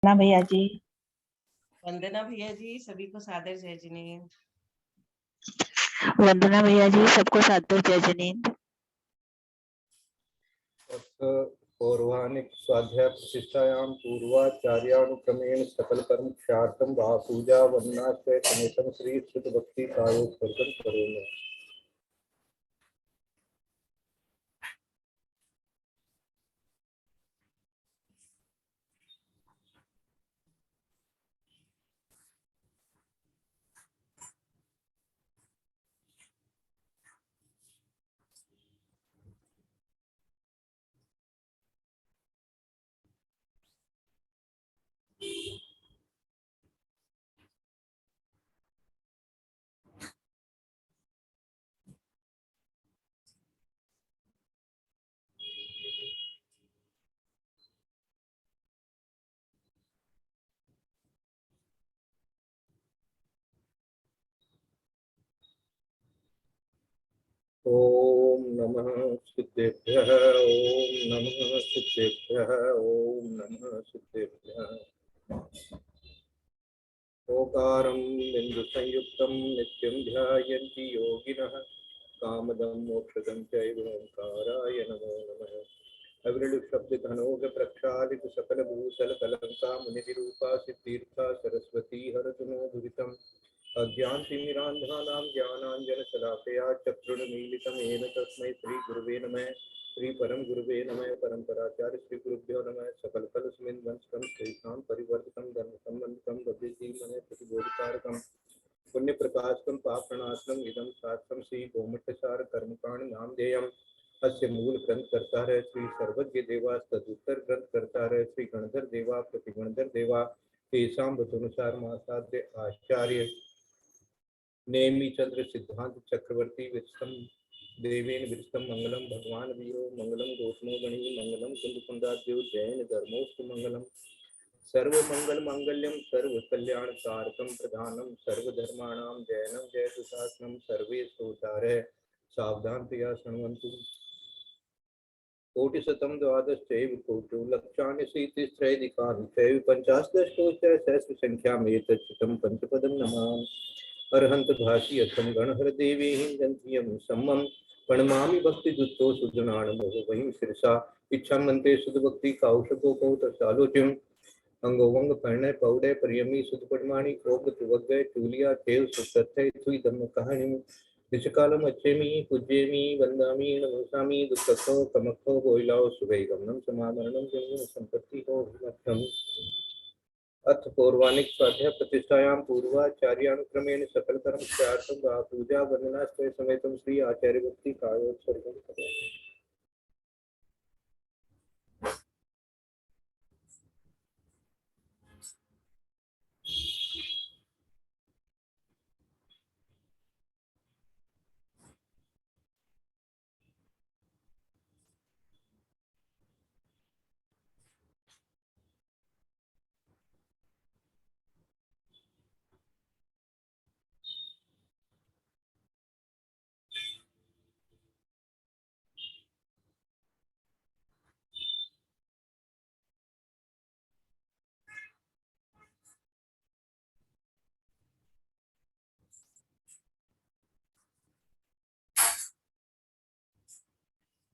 ना भैया जी। वंदना भैया जी, सभी को सादर जय जिनेंद्र। वंदना भैया जी, सबको सादर जय जिनेंद्र। पौर्वाणिक स्वाध्याय प्रतिष्ठायां पूर्वाचार्यानुक्रमेण सकल कर्म क्षार्थम वा पूजा वंदनाश्रय समेतम श्री शुद्ध भक्ति कायोत्सर्गं करोमि। ओम नमः सिद्धेभ्यः, ओम नमः सिद्धेभ्यः, ओम नमः सिद्धेभ्यः। ओकारं बिन्दुसंयुक्तं नित्यं ध्यायन्ति योगिनः कामदं मोक्षदं चैव ओंकाराय नमो नमः। अविरल शब्द घनोग प्रक्षालित सकल भूतल कलंका मुनिरूपा सिद्धीर्था सरस्वती हरतुनो दुरितम् अज्ञानतिमिरान्धानां ज्ञानाञ्जनशलाकया चक्षुर्मीलितं येन तस्मै श्रीगुरुवे नमः। श्री परम गुरुवे नमः। परम्पराचार्य श्री गुरुभ्यो नमः। सकलकलस्मिन् वंशकं श्रेष्ठां परिवर्तितं धर्मसम्बन्धितं गभीरमने प्रतिबोधकारकं पुण्यप्रकाशकं पापप्रणाशनम् इदं शास्त्रं श्री गोमठसार कर्मकांड नामधेयम्। अस्य मूल ग्रंथ करता है श्री सर्वज्ञ देवा, तदुत्तर ग्रंथ करता है श्री गणधर देवा, प्रतिगणधर देवा। तेषां वचनुसार महासाध्य आचार्य नेमि चंद्र सिद्धांत चक्रवर्ती विरस्तम देवेन विरस्तम मंगलम भगवान वीरो मंगलम गौतमो गणी मंगलम कुंदकुंदाद्यो जैन धर्मोस्तु मंगलम। सर्वमंगल मांगल्यम सर्व कल्याण कारकम प्रधानम सर्वधर्माणां जैनम जयतु शासनम सर्वे श्रोतारः सावधान प्रिया शृण्वन्तु। कोटिशतं द्वादशैव कोटि लक्षाणि शीतिस्त्रैधिकानि चैव पञ्चाशदशोश्च सहस्रसङ्ख्यामेतच्छतं पंचपदं नमामि। अर्हन्त भाषि अथम गणहर देवी हिंदन्त्यं सम्मं प्रणमामि भक्तिदुत्तो सुजनानमो वहीं शिरसा इच्छामन्ते सुध भक्ति कौशको कौत सालोच्यम् अंगोवंग परिणय पौडे परियमी सुध पडमाणी कोप तुवग्गय टूलिया तेव सुतथै थुई धम्म कहानी निष्कालम अच्छेमी पूज्येमी वंदामी नमोसामी दुःखो कमखो बोइलाओ सुभैगमनम समामरणम जन्म संपत्ति हो विनष्टम। अथ पौर्वाणिक स्वाध्याय प्रतिष्ठायां पूर्वाचार्यानुक्रमेण सकल कर्म क्षयार्थं वा पूजा वंदनाश्रय समेतं श्री आचार्य भक्ति कायोत्सर्गं करोमि।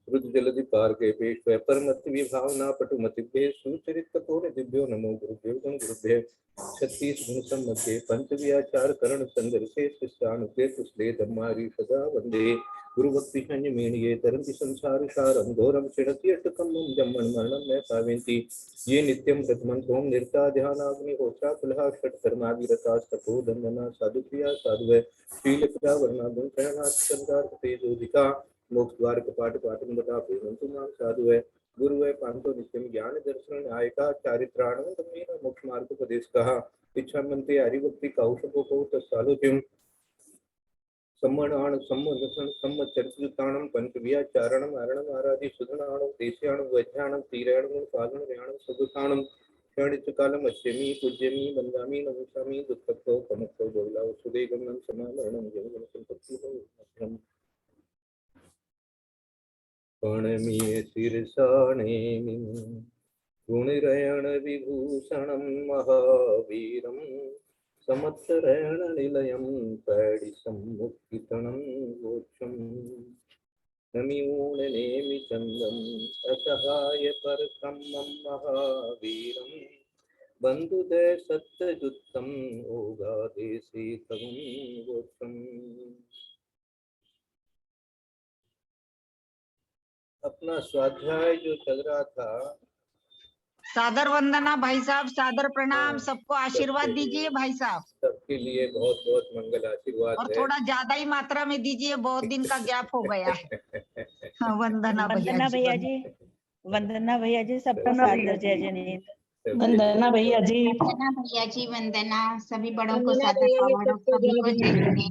रुद्र जलधि पार के पेश परमति विभावना पटुमतिभ्य सुचरित कपोर दिव्यो नमो गुरुभ्यो गुण गुरुभ्य 36 गुण सम्मध्ये पंच व्याचार करण संदर से शिष्यानुके कुशले धम्मारी सदा वंदे गुरु भक्ति संयमेणिये तरन्ति संसार सारं घोरं क्षिणति अटकं जम्मन् मरणं न पावन्ति ये नित्यं प्रथमन्त्वं निरता ध्यानाग्नि होता कुलः षट् कर्माभिरतास्तपो धन्वना साधुप्रिया साधुवै शीलप्रिया वर्णागुण प्रणनाथ संगार तेजोदिका मोक्ष द्वार कपाट पाटन बता प्रेमंतु नाम साधु है गुरु है पांतो नित्यम ज्ञान दर्शन नायका चारित्राणम तमेन मोक्ष मार्ग उपदेश कहा इच्छा मनते हरिभक्ति कौशको को तत्सालोच्यम सम्मणान सम्मदसन सम्मचरिताणम पंचव्याचारणम आरणम आराधि सुधनाणम देश्याणम वैद्याणम तीराणम पालन र्याणम सुगुताणम क्षणितकालम अच्छेमी पूज्यमी वंदामी नमोसामी दुःखतो कमतो गौलाव सुदेगमनं समामरणं जन्म संपत्ति हो प्रणमीय शिरसा नेमि गुणिरयण विभूषणं महावीरं समत्सरेण निलयं पैडिसम्मुखितनं गोक्षम् नमिऊणनेमि चन्दम् असहाय परकम्मं महावीरं बन्धुदे सत्यजुत्तम् ओगादेशीतमं गोक्षम्। अपना स्वाध्याय जो चल रहा था, सादर वंदना भाई साहब, सादर प्रणाम, सबको आशीर्वाद दीजिए भाई साहब। सबके लिए बहुत बहुत मंगल आशीर्वाद और है। थोड़ा ज्यादा ही मात्रा में दीजिए, बहुत दिन का गैप हो गया है। हाँ, वंदना वंदना भैया जी, वंदना भैया जी, सबको सादर जय जिनेंद्र। वंदना भैया जी, वंदना भैया जी, वंदना। सभी बड़ों को सादर प्रणाम, सभी को जय जिनेंद्र।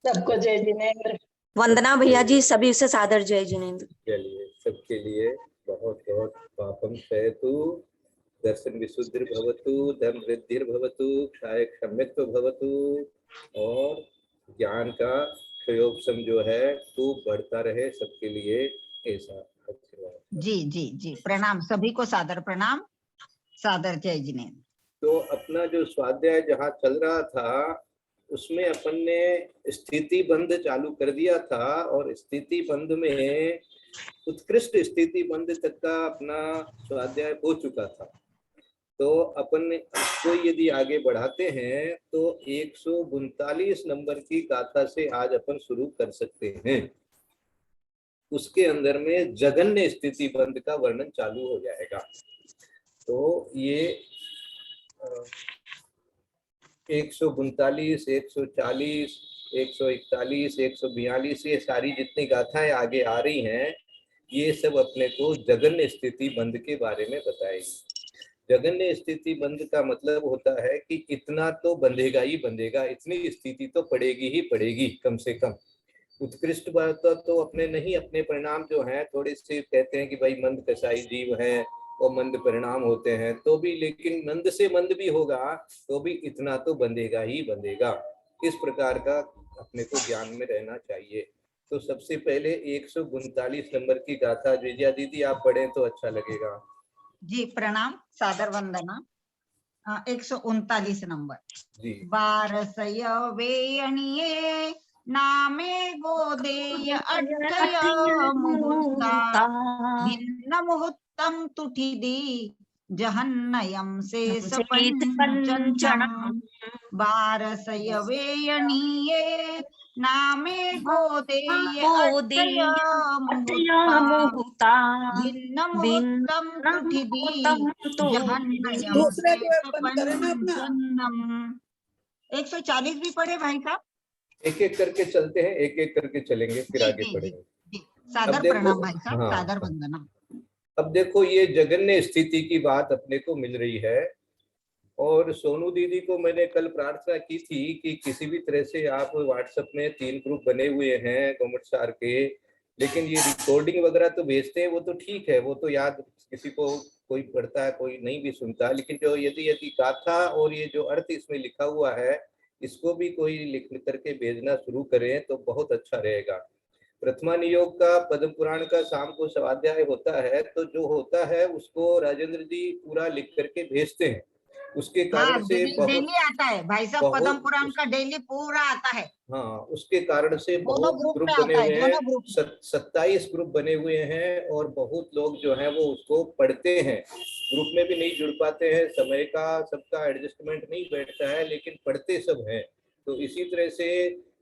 सबको जय जिनेंद्र। वंदना भैया जी, सभी से सादर जय जिनेंद्र। चलिए, सबके लिए बहुत बहुत पापम क्षयतु, दर्शन विशुद्धिर्भवतु, धर्म वृद्धिर्भवतु, क्षय क्षम्यत्व भवतु, और ज्ञान का क्षयोपशम जो है खूब बढ़ता रहे सबके लिए, ऐसा आशीर्वाद। जी जी जी, प्रणाम, सभी को सादर प्रणाम, सादर जय जिनेंद्र। तो अपना जो स्वाध्याय जहाँ चल रहा था उसमें अपन ने स्थिति बंध चालू कर दिया था, और स्थिति बंध में उत्कृष्ट स्थिति बंध तक का अपना स्वाध्याय हो चुका था। तो अपन ने इसको यदि आगे बढ़ाते हैं तो 139 नंबर की गाथा से आज अपन शुरू कर सकते हैं। उसके अंदर में जघन्य स्थिति बंध का वर्णन चालू हो जाएगा। तो ये 139, 140, 141, 142 ये सारी जितनी गाथाएं आगे आ रही हैं, ये सब अपने को जघन्य स्थिति बंध के बारे में बताएगी। जघन्य स्थिति बंध का मतलब होता है कि इतना तो बंधेगा ही बंधेगा, इतनी स्थिति तो पड़ेगी ही पड़ेगी कम से कम। उत्कृष्ट बात तो अपने नहीं, अपने परिणाम जो हैं थोड़े से कहते हैं कि भाई मंद कसाई जीव हैं और मंद परिणाम होते हैं, तो भी लेकिन मंद से मंद भी होगा तो भी इतना तो बंधेगा ही बंधेगा। इस प्रकार का अपने को ज्ञान में रहना चाहिए। तो सबसे पहले 139 नंबर की गाथा विजया दीदी आप पढ़ें तो अच्छा लगेगा। जी प्रणाम, सादर वंदना। 139 नंबर जी। बारसय वेयणिये नामे गोदेय अठय मुहूर्ता भिन्न मुहूर्तम तुठिदी जहन्नयम शेष पंचम बारसय वेयणिये नामे गोदेय अठय मुहूर्ता भिन्न मुहूर्तम तुठिदी जहन्नयम शेष पंचम। 140 भी पढ़े भाई साहब? एक एक करके चलते हैं, एक एक करके चलेंगे, फिर आगे पढ़ेंगे। सादर प्रणाम भाई साहब, सादर वंदना। अब देखो ये जघन्य स्थिति की बात अपने को मिल रही है, और सोनू दीदी को मैंने कल प्रार्थना की थी कि किसी भी तरह से आप व्हाट्सएप में 3 ग्रुप बने हुए हैं गवर्नमेंट सार के, लेकिन ये रिकॉर्डिंग वगैरह तो भेजते हैं, वो तो ठीक है, वो तो याद किसी को कोई पढ़ता है कोई नहीं भी सुनता, लेकिन जो यदि गाथा और ये जो अर्थ इसमें लिखा हुआ है इसको भी कोई लिख करके भेजना शुरू करें तो बहुत अच्छा रहेगा। प्रथमा नियोग का पद्म पुराण का शाम को स्वाध्याय होता है, तो जो होता है उसको राजेंद्र जी पूरा लिख करके भेजते हैं। उसके कारण से डेली आता है भाई साहब, पद्म पुराण का डेली पूरा आता है। हाँ, उसके कारण से बहुत ग्रुप बने हुए हैं, 27 ग्रुप बने हुए हैं, और बहुत लोग जो हैं वो उसको पढ़ते हैं। ग्रुप में भी नहीं जुड़ पाते हैं, समय का सबका एडजस्टमेंट नहीं बैठता है, लेकिन पढ़ते सब हैं। तो इसी तरह से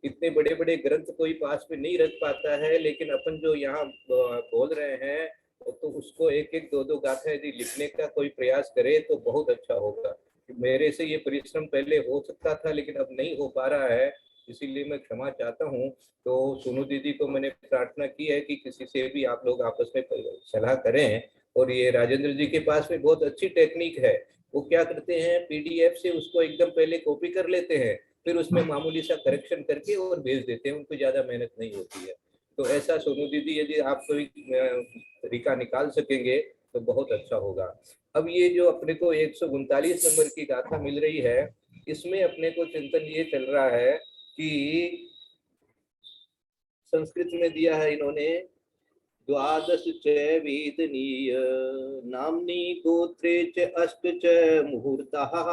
इतने बड़े बड़े ग्रंथ कोई पास में नहीं रख पाता है, लेकिन अपन जो यहाँ बोल रहे हैं तो उसको एक एक दो दो गाथा यदि लिखने का कोई प्रयास करे तो बहुत अच्छा होगा। मेरे से ये परिश्रम पहले हो सकता था लेकिन अब नहीं हो पा रहा है, इसीलिए मैं क्षमा चाहता हूँ। तो सोनू दीदी को मैंने प्रार्थना की है कि किसी से भी आप लोग आपस में सलाह करें। और ये राजेंद्र जी के पास में बहुत अच्छी टेक्निक है, वो क्या करते हैं पीडीएफ से उसको एकदम पहले कॉपी कर लेते हैं, फिर उसमें मामूली सा करेक्शन करके और भेज देते हैं, उनको ज्यादा मेहनत नहीं होती है। तो ऐसा सोनू दीदी यदि आप कोई तरीका निकाल सकेंगे तो बहुत अच्छा होगा। अब ये जो अपने को 139 नंबर की गाथा मिल रही है, इसमें अपने को चिंतन ये चल रहा है कि संस्कृत में दिया है इन्होंने द्वादश च वेदनीय नाम्नी गोत्रे च अष्ट च मुहूर्ताः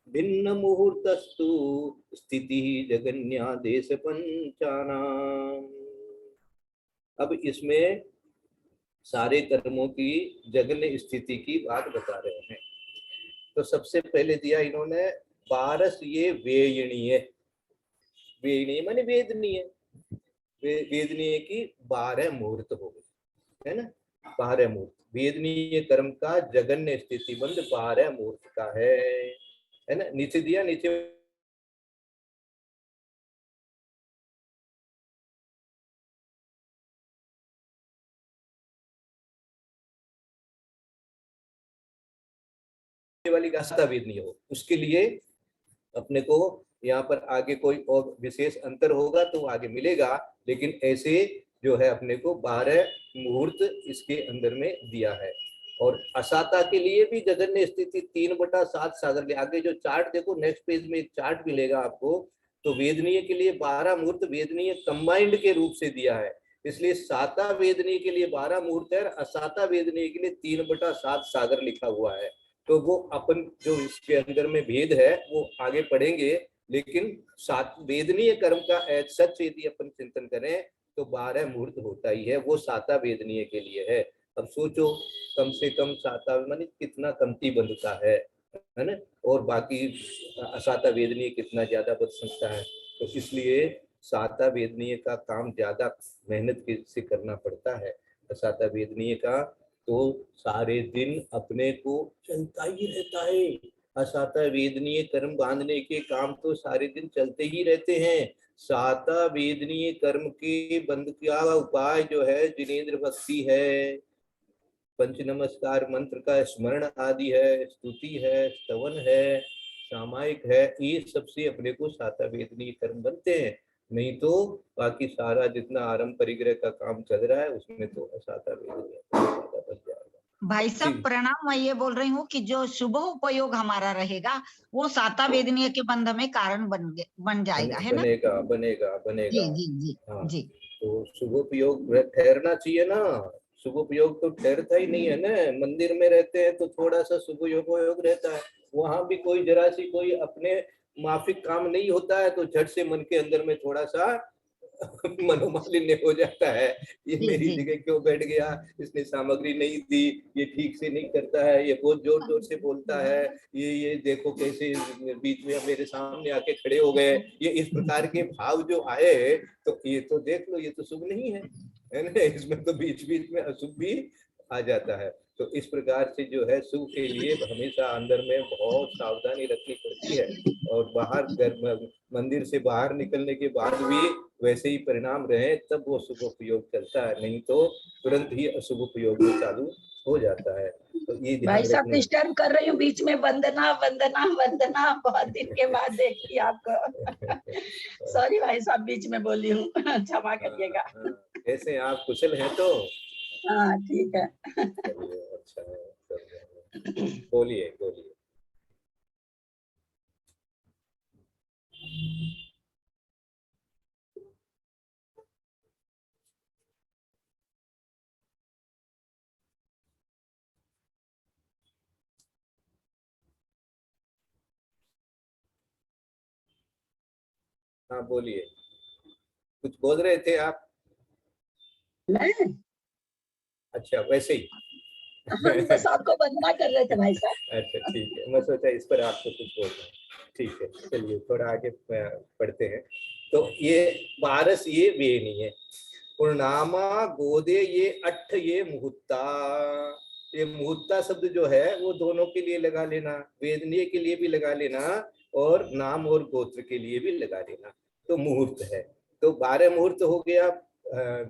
भिन्न मुहूर्तस्तु स्थिति जगन्यादेश पंचानाम। अब इसमें सारे कर्मों की जगन्य स्थिति की बात बता रहे हैं। तो सबसे पहले दिया इन्होंने 12 ये वेयणीय, वेयणीय माने वेदनीय, वेदनीय की 12 मुहूर्त हो गए, है ना। 12 मुहूर्त वेदनीय कर्म का जगन्य स्थिति बंद 12 मुहूर्त का है ना। नीचे दिया, नीचे वाली गाथा वेदनीय हो, उसके लिए अपने को यहाँ पर आगे कोई और विशेष अंतर होगा तो आगे मिलेगा, लेकिन ऐसे जो है अपने को 12 मुहूर्त इसके अंदर में दिया है। और असाता के लिए भी जगन्य स्थिति 3/7 सागर के आगे जो चार्ट देखो, नेक्स्ट पेज में एक चार्ट मिलेगा आपको। तो वेदनीय के लिए 12 मुहूर्त वेदनीय कंबाइंड के रूप से दिया है, इसलिए साता वेदनीय के लिए 12 मुहूर्त है, असाता वेदनीय के लिए 3/7 सागर लिखा हुआ है। तो वो अपन जो इसके अंदर में भेद है वो आगे पढ़ेंगे, लेकिन सात वेदनीय कर्म का सच यदि अपन चिंतन करें तो 12 मुहूर्त होता ही है, वो साता वेदनीय के लिए है। अब सोचो कम से कम साता माने कितना कमती बंधता है ना, और बाकी असाता वेदनीय कितना ज्यादा बच सकता है। तो इसलिए साता वेदनीय का काम ज्यादा मेहनत से करना पड़ता है। असाता वेदनीय का तो सारे दिन अपने को चलता ही रहता है। असाता वेदनीय कर्म बांधने के काम तो सारे दिन चलते ही रहते हैं। साता वेदनीय कर्म के बंध का उपाय जो है जिनेंद्र भक्ति है, पंच नमस्कार मंत्र का स्मरण आदि है, स्तुति है, स्तवन है, सामायिक है, ये सबसे अपने को साता वेदनीय कर्म बनते हैं। नहीं तो बाकी सारा जितना आरंभ परिग्रह का काम चल रहा है उसमें तो असाता वेदनीय बन जाएगा। भाई साहब प्रणाम, मैं ये बोल रही हूँ कि जो शुभ उपयोग हमारा रहेगा वो साता वेदनीय के बंध में कारण बन जाएगा, है ना। बनेगा बनेगा बनेगा। जी जी जी हाँ, जी। तो शुभ उपयोग ठहरना चाहिए ना। शुभ उपयोग तो ठहरता ही नहीं है ना। मंदिर में रहते हैं तो थोड़ा सा शुभ उपयोग रहता है, वहां भी कोई जरा सी कोई अपने माफिक काम नहीं होता है तो झट से मन के अंदर में थोड़ा सा मनोमालिन्य हो जाता है। ये मेरी जगह क्यों बैठ गया, इसने सामग्री नहीं दी, ये ठीक से नहीं करता है, ये बहुत जोर जोर से बोलता है, ये देखो कैसे बीच में मेरे सामने आके खड़े हो गए। ये इस प्रकार के भाव जो आए तो ये तो देख लो, ये तो शुभ नहीं है ना। इसमें तो बीच बीच में अशुभ भी आ जाता है। तो इस प्रकार से जो है शुभ के लिए हमेशा अंदर में बहुत सावधानी रखनी पड़ती है, और बाहर मंदिर से बाहर निकलने के बाद भी वैसे ही परिणाम रहे तब वो शुभ उपयोग चलता है, नहीं तो तुरंत ही अशुभ उपयोग चालू हो जाता है। तो ये भाई साहब डिस्टर्ब कर रही हूँ बीच में, वंदना वंदना वंदना, बहुत दिन के बाद देखी आपको। सॉरी भाई साहब बीच में बोली हूँ, क्षमा करिएगा। कैसे आप कुशल हैं? तो हाँ ठीक है। अच्छा है, बोलिए बोलिए। हाँ बोलिए, कुछ बोल रहे थे आप? मैं अच्छा वैसे ही बस आपको वंदना कर रहे थे भाई साहब। अच्छा ठीक है, मैं सोचा इस पर आपको कुछ बोलना है। ठीक है, चलिए थोड़ा आगे पढ़ते हैं। तो ये 12 ये वे नहीं है, पूर्णामा गोदे ये 8 ये मुहूर्ता। ये मुहूर्ता शब्द जो है वो दोनों के लिए लगा लेना, वेदनीय के लिए भी लगा लेना और नाम और गोत्र के लिए भी लगा लेना। तो मुहूर्त है, तो 12 मुहूर्त हो गया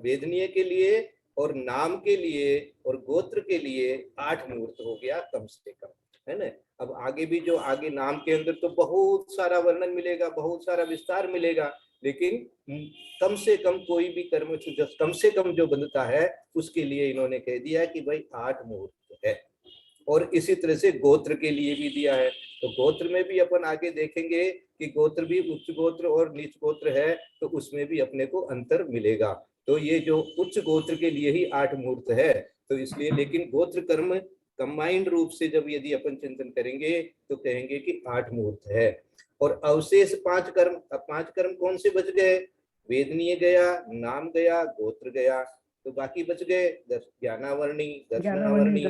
वेदनीय के लिए, और नाम के लिए और गोत्र के लिए 8 मुहूर्त हो गया कम से कम, है ना। अब आगे भी जो आगे नाम के अंदर तो बहुत सारा वर्णन मिलेगा, बहुत सारा विस्तार मिलेगा, लेकिन कम से कम कोई भी कर्म कम से कम जो बंधता है उसके लिए इन्होंने कह दिया कि भाई 8 मुहूर्त है। और इसी तरह से गोत्र के लिए भी दिया है। तो गोत्र में भी अपन आगे देखेंगे कि गोत्र भी उच्च गोत्र और नीच गोत्र है, तो उसमें भी अपने को अंतर मिलेगा। तो ये जो उच्च गोत्र के लिए ही 8 मुहूर्त है, तो इसलिए, लेकिन गोत्र कर्म कंबाइंड रूप से जब यदि अपन चिंतन करेंगे तो कहेंगे कि 8 मुहूर्त है। और अवशेष 5 कर्म, अब 5 कर्म कौन से बच गए? वेदनीय गया, नाम गया, गोत्र गया, तो बाकी बच गए 10 ज्ञानावर्णी, दर्शनावर्णी,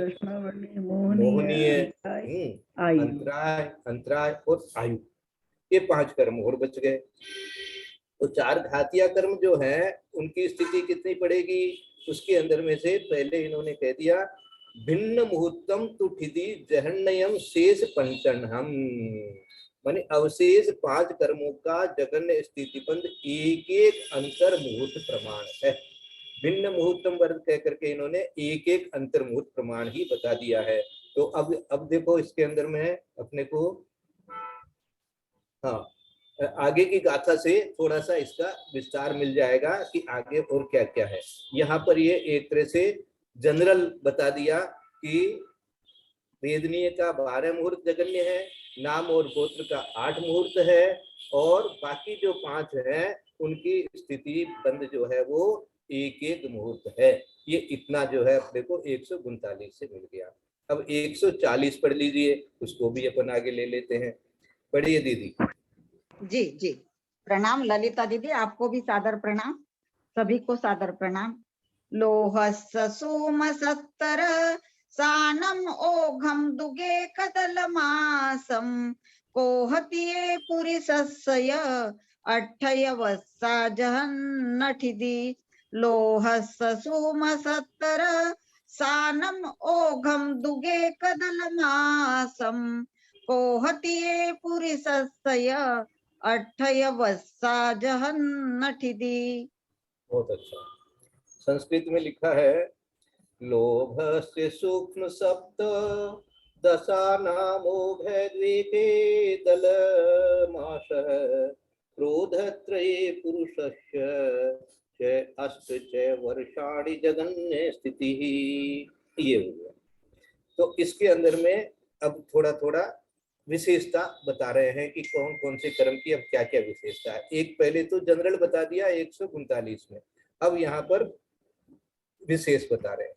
मोहनीय, अंतराय, अंतराय और आयु, ये 5 कर्म और बच गए। तो 4 घातिया कर्म जो है उनकी स्थिति कितनी पड़ेगी? उसके अंदर में से पहले इन्होंने कह दिया भिन्न मुहूर्तम तुठिति जहन्नयम शेष पंचनहम, माने अवशेष 5 कर्मों का जगन्य स्थिति बंद एक एक अंतर मुहूर्त प्रमाण है। भिन्न मुहूर्तम वर्ग कह करके इन्होंने एक एक अंतर मुहूर्त प्रमाण ही बता दिया है। तो अब देखो इसके अंदर में है अपने को, हाँ, आगे की गाथा से थोड़ा सा इसका विस्तार मिल जाएगा कि आगे और क्या क्या है। यहाँ पर ये एक तरह से जनरल बता दिया कि वेदनीय का 12 मुहूर्त जगन्य है, नाम और गोत्र का 8 मुहूर्त है, और बाकी जो 5 है उनकी स्थिति बंद जो है वो एक एक मुहूर्त है। ये इतना जो है अपने को 139 से मिल गया। अब 140 पढ़ लीजिए, उसको भी अपन आगे ले लेते हैं। पढ़िए दीदी। जी जी, प्रणाम ललिता दीदी, आपको भी सादर प्रणाम, सभी को सादर प्रणाम। लोहस्य सोम 70 सानम ओघम दुगे कदलमासम कोहतिये पुरिसस्य 28 वत्सा जहन्नठिदि। लोहस्य सोम 70 सानम ओघम दुगे कदलमासम कोहतिये पुरिसस्य 28 वत्सा जहन्नठिदि। बहुत अच्छा। संस्कृत में लिखा है लोभस्य सूक्ष्म सप्त दशानामोघद्वीपे दलमासः क्रोधत्रये पुरुषस्य च 8 वर्षाणि जगन्य स्थितिः। ये हो गया। तो इसके अंदर में अब थोड़ा थोड़ा विशेषता बता रहे हैं कि कौन कौन से कर्म की अब क्या क्या विशेषता है। एक पहले तो जनरल बता दिया 139 में, अब यहाँ पर विशेष बता रहे हैं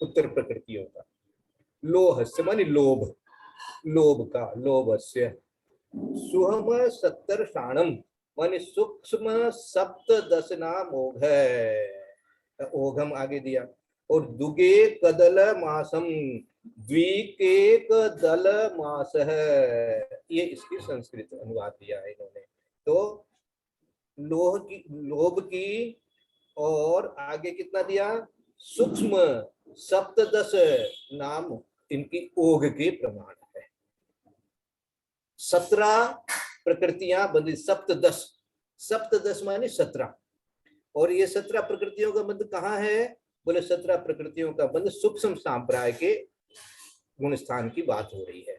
उत्तर प्रकृतियों का। लोहस्य मानी लोभ, लोभ का, लोभस्य। सुहम 70 शाणम मानी सूक्ष्म 7 नाम ओघ, ओघम आगे दिया। और दुगे कदल मासम, द्विकेक दल मास है, ये इसकी संस्कृत अनुवाद दिया है इन्होंने। तो लोभ की और आगे कितना दिया? सूक्ष्म 7 नाम इनकी ओघ के प्रमाण है। 17 प्रकृतियां बंधी, 7 माने 17, और ये 17 प्रकृतियों का बंध कहाँ है? बोले 17 प्रकृतियों का बंध सूक्ष्म सांप्राय के गुण स्थान की बात हो रही है।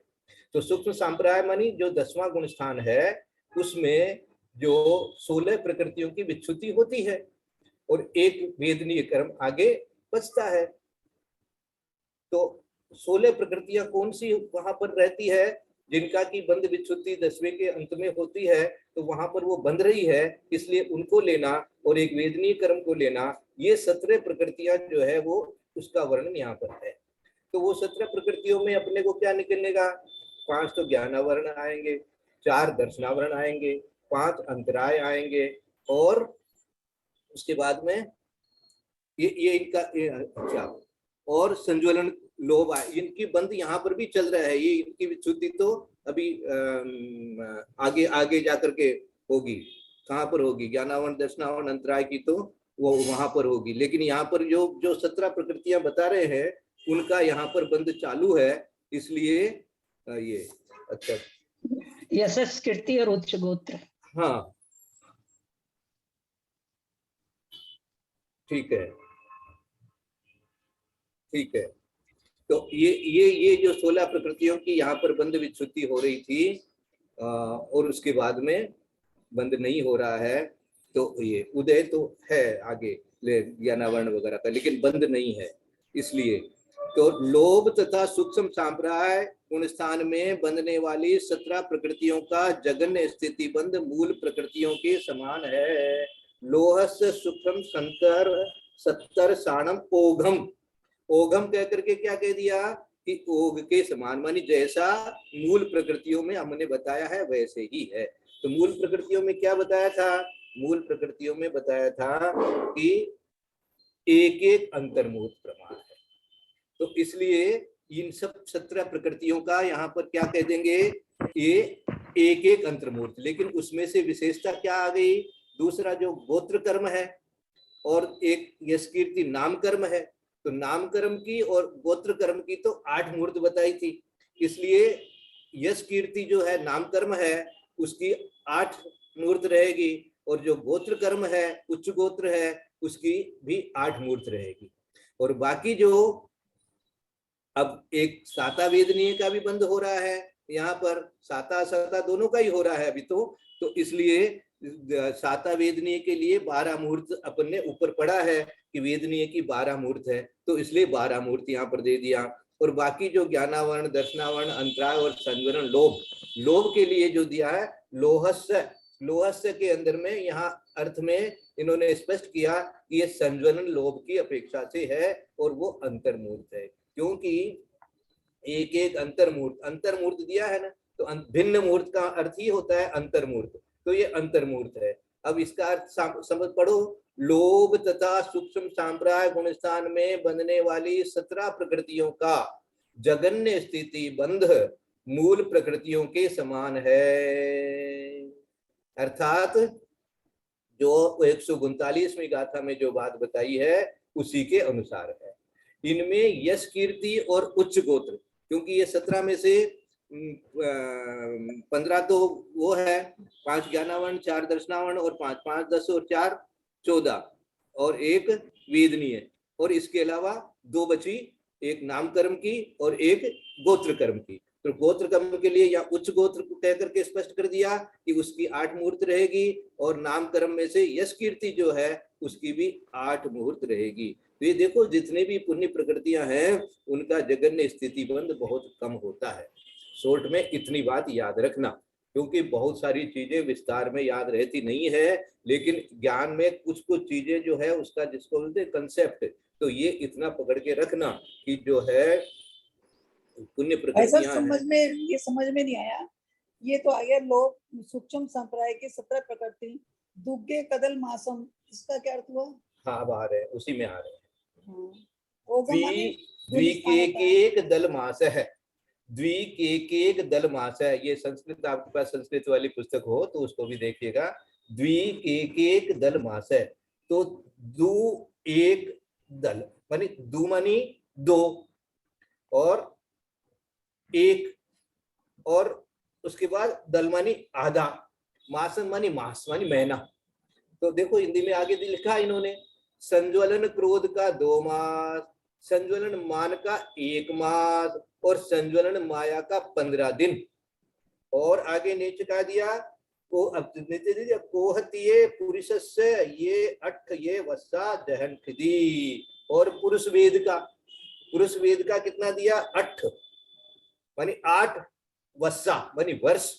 तो सूक्ष्म सांप्राय मानी जो 10वां गुण स्थान है उसमें जो 16 प्रकृतियों की विच्छुति होती है और एक वेदनीय कर्म आगे बचता है। तो 16 प्रकृतियां कौन सी वहां पर रहती है? जिनका की बंध विच्छुति 10वें के अंत में होती है, तो वहां पर वो बंध रही है, इसलिए उनको लेना और एक वेदनीय कर्म को लेना, ये 17 प्रकृतियां जो है वो उसका वर्णन यहाँ पर है। तो वो 17 प्रकृतियों में अपने को क्या निकलेगा? 5 तो ज्ञानावरण आएंगे, 4 दर्शनावरण आएंगे, 5 अंतराय आएंगे, और उसके बाद में ये इनका अच्छा, और संज्वलन लोभ आए। इनकी बंध यहाँ पर भी चल रहा है। ये इनकी विच्छुति तो अभी आगे आगे जाकर के होगी। कहाँ पर होगी? ज्ञानावरण, दर्शनावरण, अंतराय की तो वो वहां पर होगी, लेकिन यहाँ पर जो 17 प्रकृतियां बता रहे हैं उनका यहाँ पर बंध चालू है, इसलिए ये अच्छा यशस, कीर्ति और उच्च गोत्र। हाँ ठीक है, ठीक है। तो ये जो 16 प्रकृतियों की यहाँ पर बंध विच्छुति हो रही थी और उसके बाद में बंद नहीं हो रहा है, तो ये उदय तो है आगे ज्ञानावरण वगैरह का, लेकिन बंद नहीं है। इसलिए तो लोभ तथा सूक्ष्म सांप्राय गुण स्थान में बंधने वाली 17 प्रकृतियों का जगन्य स्थिति बंद मूल प्रकृतियों के समान है। लोहस्य सूक्ष्म संकर सत्तर साणम ओघम। ओघम कह करके क्या कह दिया कि ओघ के समान, मानी जैसा मूल प्रकृतियों में हमने बताया है वैसे ही है। तो मूल प्रकृतियों में क्या बताया था? मूल प्रकृतियों में बताया था कि एक एक अंतर्मुहूर्त प्रमाण है। तो इसलिए इन सब 17 प्रकृतियों का यहाँ पर क्या कह देंगे, ये एक एक अंतर्मुहूर्त। लेकिन उसमें से विशेषता क्या आ गई? दूसरा जो गोत्र कर्म है और एक यश कीर्ति नाम कर्म है। तो नाम कर्म की और गोत्र कर्म की तो 8 मुहूर्त बताई थी, इसलिए यश कीर्ति जो है नाम कर्म है उसकी 8 मुहूर्त रहेगी, और जो गोत्र कर्म है उच्च गोत्र है उसकी भी 8 मुहूर्त रहेगी। और बाकी जो अब एक साता वेदनीय का भी बंद हो रहा है, यहाँ पर साता असता दोनों का ही हो रहा है अभी तो इसलिए साता वेदनीय के लिए 12 मुहूर्त अपन ने ऊपर पढ़ा है कि वेदनीय की 12 मुहूर्त है, तो इसलिए 12 मुहूर्त यहाँ पर दे दिया। और बाकी जो ज्ञानावरण, दर्शनावरण, अंतराय और संवरण, लोभ के लिए जो दिया है लोहस्य के अंदर में यहाँ अर्थ में इन्होंने स्पष्ट किया कि ये संवरण लोभ की अपेक्षा से है और वो अंतर्मुहूर्त है, क्योंकि एक एक अंतर्मुहूर्त दिया है ना, तो भिन्न मुहूर्त का अर्थ ही होता है अंतर्मुहूर्त, तो ये अंतर्मुहूर्त है। अब इसका अर्थ समझ पढ़ो, लोभ तथा सूक्ष्म सांप्राय गुणस्थान में बंधने वाली 17 प्रकृतियों का जगन्य स्थिति बंध मूल प्रकृतियों के समान है। अर्थात जो 139वीं गाथा में जो बात बताई है उसी के अनुसार है। इनमें यश कीर्ति और उच्च गोत्र, क्योंकि ये 17 में से 15 तो वो है, 5 ज्ञानावरण, 4 दर्शनावरण और 5 10 और 4 14 और एक वेदनीय, और इसके अलावा 2 बची, एक नाम कर्म की और एक गोत्र कर्म की। तो गोत्र कर्म के लिए या उच्च गोत्र को कह करके स्पष्ट कर दिया कि उसकी 8 मुहूर्त रहेगी, और नाम कर्म में से यश कीर्ति जो है उसकी भी 8 मुहूर्त रहेगी। तो ये देखो जितने भी पुण्य प्रकृतियां हैं उनका जगन्य स्थिति बंध बहुत कम होता है। शॉर्ट में इतनी बात याद रखना, क्योंकि बहुत सारी चीजें विस्तार में याद रहती नहीं है, लेकिन ज्ञान में कुछ चीजें जो है उसका जिसको बोलते हैं कंसेप्ट, तो ये इतना पकड़ के रखना कि जो है पुण्य प्रकृतियां ये समझ में नहीं आया। ये तो आ गया लोग सूक्ष्म संप्रदाय के 17 प्रकृति, दुग्गे कदल मासम, इसका क्या अर्थ हुआ? हाँ अब आ रहे हैं, उसी में आ रहे हैं। द्विकेक दल मास है, द्विकेक दल मास है। ये संस्कृत, आपके पास संस्कृत वाली पुस्तक हो तो उसको भी देखिएगा। द्विकेक दल मास है, तो दु एक दल मानी दु मानी 2 और एक, और उसके बाद दल मानी आधा, मासन मानी मास मानी महीना। तो देखो हिंदी में आगे लिखा इन्होंने, संज्वलन क्रोध का 2 मास, संज्वलन मान का 1 मास और संज्वलन माया का 15 दिन। और आगे नीचे कहा दिया को अब नीचे दीजिए, कोहतिये पुरुषस्य ये अठ ये वस्सा जहन खिदी। और पुरुष वेद का कितना दिया? 8 मानी 8 वस्सा मानी वर्ष,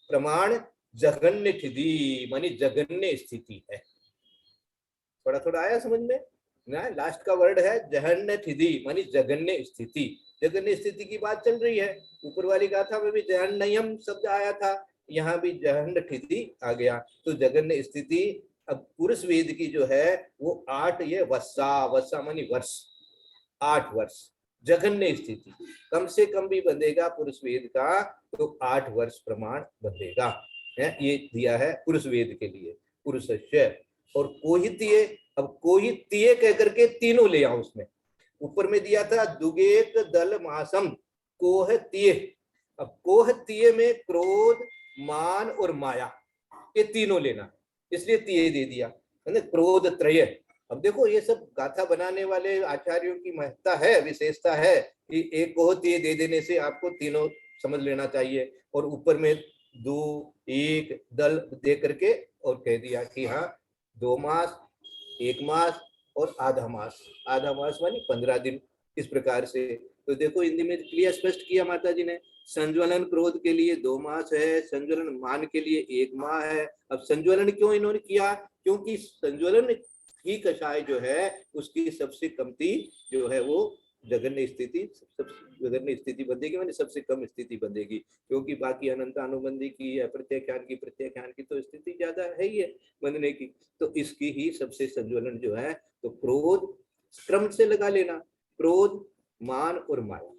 प्रमाण जगन्य खिदी मानी जगन्य स्थिति है। थोड़ा थोड़ा आया समझ में ना? लास्ट का वर्ड है जहन्य खिदी मानी जगन्य स्थिति। जगन्य स्थिति की बात चल रही है। ऊपर वाली गाथा में भी जहन्नयम शब्द आया था, यहाँ भी जहन्य खिदी आ गया। तो जगन्य स्थिति अब पुरुष वेद की जो है वो 8 ये वस्सा मानी वर्ष, 8 वर्ष जगन्य स्थिति। कम से कम भी बंधेगा पुरुष वेद का तो 8 वर्ष प्रमाण बंधेगा है। ये दिया है पुरुष वेद के लिए, पुरुषस्य। और कोहितीय, अब कोहितीय कह करके तीनों ले आओ। उसमें ऊपर में दिया था दुगेक दल मासम कोहतीय। अब कोहतीय में क्रोध, मान और माया ये तीनों लेना, इसलिए तीय दे दिया, क्रोध त्रय। अब देखो ये सब गाथा बनाने वाले आचार्यों की महत्ता है, विशेषता है कि एक कोहतीय दे देने से आपको तीनों समझ लेना चाहिए। और ऊपर में 2 1 दल दे करके और कह दिया कि हाँ 2 मास, 1 मास और आधा मास। आधा मास मानी 15 दिन, इस प्रकार से। तो देखो हिंदी में क्लियर स्पष्ट किया माता जी ने संज्वलन क्रोध के लिए 2 मास है, संज्वलन मान के लिए 1 माह है। अब संज्वलन क्यों इन्होंने किया? क्योंकि संज्वलन ही कषाय जो है उसकी सबसे कमती जो है वो जघन्य स्थिति, सबसे जघन्य स्थिति बंधेगी, मैंने सबसे कम स्थिति बंधेगी, क्योंकि बाकी अनंत अनुबंधी की या प्रत्याख्यान की तो स्थिति ज्यादा है ही है बंधने की। तो इसकी ही सबसे संज्वलन जो है, तो क्रोध क्रम से लगा लेना, क्रोध, मान और माया,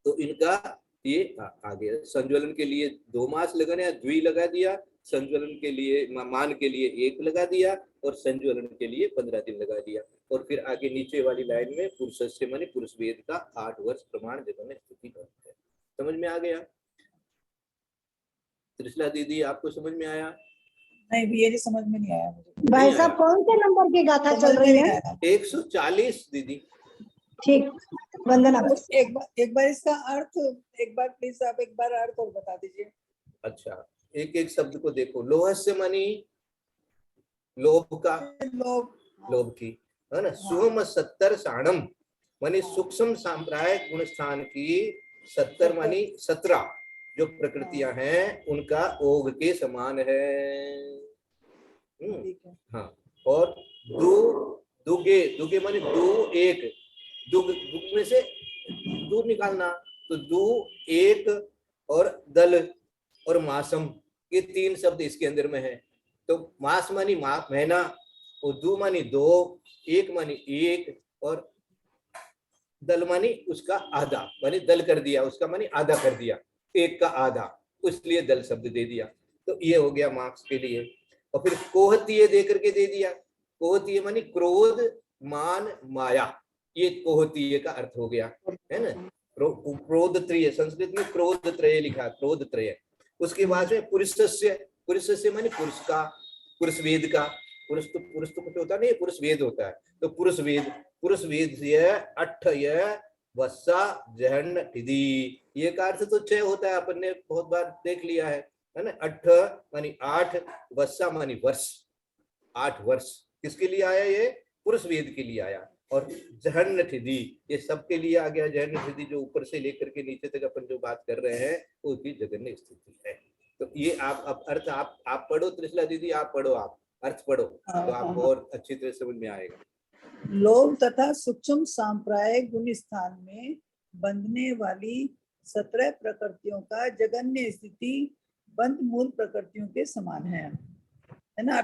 तो इनका ये आ गया। संज्वलन के लिए 2 मास लगाने, द्वि लगा दिया, संज्वलन के लिए मान के लिए 1 लगा दिया और संज्वलन के लिए 15 दिन लगा दिया। और फिर आगे नीचे वाली लाइन में पुरुष से माने पुरुष वेद का 8 वर्ष प्रमाण जगह में स्थिति है। समझ में आ गया? त्रिशला दीदी आपको समझ में आया? नहीं भैया जी समझ में नहीं आया मुझे। भाई साहब कौन से नंबर की गाथा चल रही है? 140 दीदी। ठीक, वंदना। एक बार इसका अर्थ एक बार प्लीज आप एक बार अर्थ और बता दीजिए। अच्छा, एक एक शब्द को देखो। लोह से मनी लोभ का, लोभ की, है ना। सुम 70 साणम मानी सूक्ष्म सांप्रायिक गुण स्थान की 70 मानी 17 जो प्रकृतियां हैं उनका ओग के समान है। हाँ, और दुगे, दुगे मानी 2 1, दुग में से दूर निकालना, तो 2 1 और दल और मासम, ये 3 शब्द इसके अंदर में है। तो मास मानी महीना, और 2 मानी 2, 1 मानी 1 और दल मानी उसका आधा, मानी दल कर दिया, उसका मानी आधा कर दिया, 1 का आधा, इसलिए दल शब्द दे दिया। तो ये हो गया मार्क्स के लिए। और फिर कोहतीय दे करके दे दिया। कोहतीय मानी क्रोध, मान, माया, ये कोहतीय का अर्थ हो गया, है ना। क्रोध त्रय, संस्कृत में क्रोध त्रय लिखा, क्रोध त्रय। उसके बाद में पुरुषस्य मानी पुरुष का, पुरुष वेद का, पुरुष तो कुछ होता नहीं, पुरुष वेद होता है। तो पुरुष वेद ये 8 वस्सा जहन हिदी, ये का अर्थ तो 6 होता है, अपन ने बहुत बार देख लिया है ना। 8 मानी 8, वस्सा मानी वर्ष, 8 वर्ष किसके लिए आया? ये पुरुष वेद के लिए आया। और जहन ठिदी ये सबके लिए आ गया। जहन ठिदी जो ऊपर से लेकर के नीचे तक अपन जो बात कर रहे हैं वो उसकी जघन्य स्थिति है। तो ये आप अर्थ आप पढ़ो, त्रिशला दीदी आप पढ़ो, आप अर्थ पढ़ो तो आपको और अच्छी तरह समझ में आएगा। लोभ तथा सूक्ष्म सांप्रायिक गुण स्थान में बंधने वाली 17 प्रकृतियों का जगन्य स्थिति बंध मूल प्रकृतियों के समान है ना।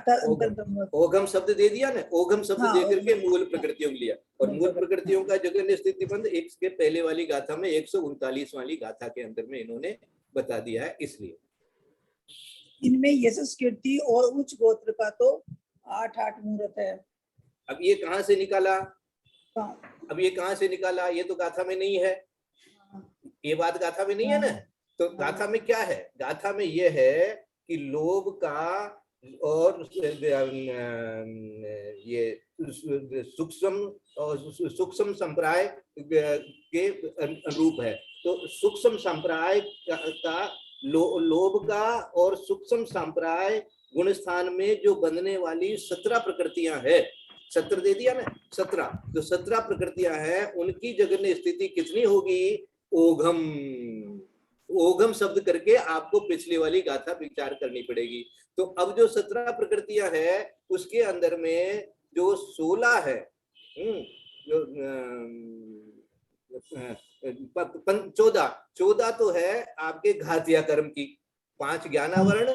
ओघम शब्द दे दिया ना, ओघम शब्द दे करके मूल प्रकृतियों को लिया। और मूल प्रकृतियों का जगन्य स्थिति बंध एक के पहले वाली गाथा में 139 वाली गाथा के अंदर में इन्होंने बता दिया है। इसलिए इनमें यशस कीर्ति और उच्च गोत्र का तो 8 मुहूर्त है। अब ये कहाँ से निकाला? अब ये कहाँ से निकाला? ये तो गाथा में नहीं है, ये बात गाथा में नहीं है ना। तो गाथा में क्या है? गाथा में ये है कि लोभ का और ये सूक्ष्म संप्राय के अनुरूप है। तो सूक्ष्म संप्राय का लोभ का और सूक्ष्म संप्राय गुण स्थान में जो बंधने वाली 17 प्रकृतियां है, 17 दे दिया ना, 17 जो 17 प्रकृतियां हैं उनकी जगन्य स्थिति कितनी होगी? ओघम, ओघम शब्द करके आपको पिछली वाली गाथा विचार करनी पड़ेगी। तो अब जो 17 प्रकृतियां है उसके अंदर में जो 16 है, जो 14 तो है आपके घातिया कर्म की, 5 ज्ञानावरण,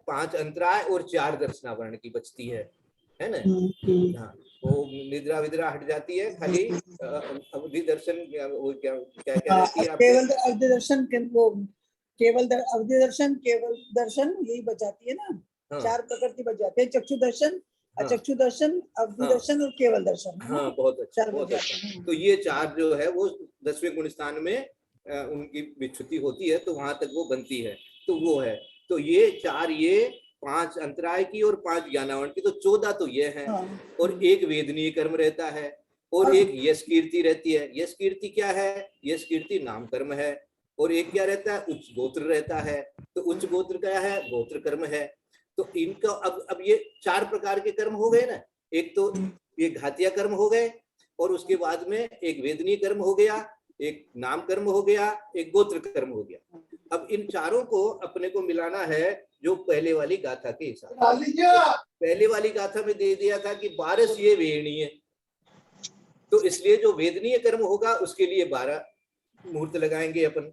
5 अंतराय और 4 दर्शनावरण की बचती है ना। हाँ, वो निद्रा विद्रा हट जाती है, खाली अवधि दर्शन वो क्या रहती है? केवल अवधि दर्शन, केवल अवधि दर्शन, केवल दर्शन यही बचाती है ना। हाँ। 4 प्रकृति बच जाते हैं, चक्षु दर्शन, अचक्षु दर्शन, अवधि दर्शन और केवल दर्शन। हाँ, बहुत अच्छा, बहुत अच्छा। तो ये 4 जो है वो 10वें गुण स्थान में उनकी विच्युति होती है, तो वहां तक वो बनती है। तो वो है, तो ये 4, ये 5 अंतराय की और 5 ज्ञानावरण की, तो 14 तो ये है। और 1 वेदनीय कर्म रहता है और 1 यश कीर्ति रहती है। यश कीर्ति क्या है? यश कीर्ति नाम कर्म है। और 1 क्या रहता है? उच्च गोत्र रहता है। तो उच्च गोत्र क्या है? गोत्र कर्म है। तो इनका अब ये 4 प्रकार के कर्म हो गए ना। एक तो ये घातिया कर्म हो गए, और उसके बाद में एक वेदनीय कर्म हो गया, एक नाम कर्म हो गया, एक गोत्र कर्म हो गया। अब इन चारों को अपने को मिलाना है जो पहले वाली गाथा के हिसाब से। पहले वाली गाथा में दे दिया था कि 12 ये वेदनीय, तो इसलिए जो वेदनीय कर्म होगा उसके लिए 12 मुहूर्त लगाएंगे अपन।